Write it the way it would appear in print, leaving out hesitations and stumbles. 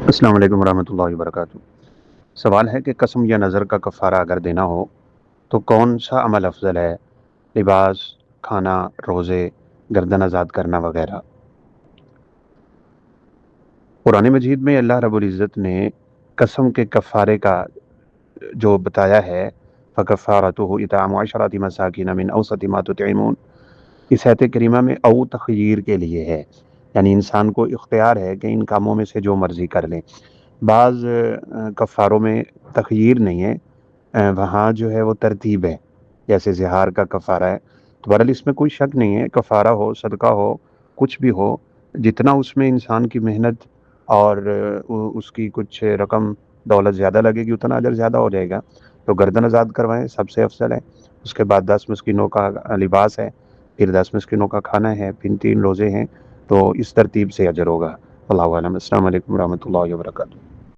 السلام علیکم ورحمۃ اللہ وبرکاتہ۔ سوال ہے کہ قسم یا نظر کا کفارہ اگر دینا ہو تو کون سا عمل افضل ہے؟ لباس، کھانا، روزے، گردن آزاد کرنا وغیرہ۔ قرآن مجید میں اللہ رب العزت نے قسم کے کفارے کا جو بتایا ہے، فَكَفَّارَتُهُ إِطْعَامُ عَشْرَةِ مَسَاكِينَ مِنْ أَوْسَطِ مَا تُطْعِمُونَ، اس آیت کریمہ میں او تخیر کے لیے ہے، یعنی انسان کو اختیار ہے کہ ان کاموں میں سے جو مرضی کر لیں۔ بعض کفاروں میں تخیر نہیں ہے، وہاں جو ہے وہ ترتیب ہے، جیسے زہار کا کفارہ ہے۔ تو بہرحال اس میں کوئی شک نہیں ہے، کفارہ ہو، صدقہ ہو، کچھ بھی ہو، جتنا اس میں انسان کی محنت اور اس کی کچھ رقم دولت زیادہ لگے گی اتنا اجر زیادہ ہو جائے گا۔ تو گردن آزاد کروائیں، سب سے افضل ہے۔ اس کے بعد 10 مسکینوں کا لباس ہے، پھر 10 مسکینوں کا کھانا ہے، پھر 3 روزے ہیں، تو اس ترتیب سے اجر ہوگا۔ اللہ عالم۔ السلام علیکم ورحمۃ اللہ وبرکاتہ۔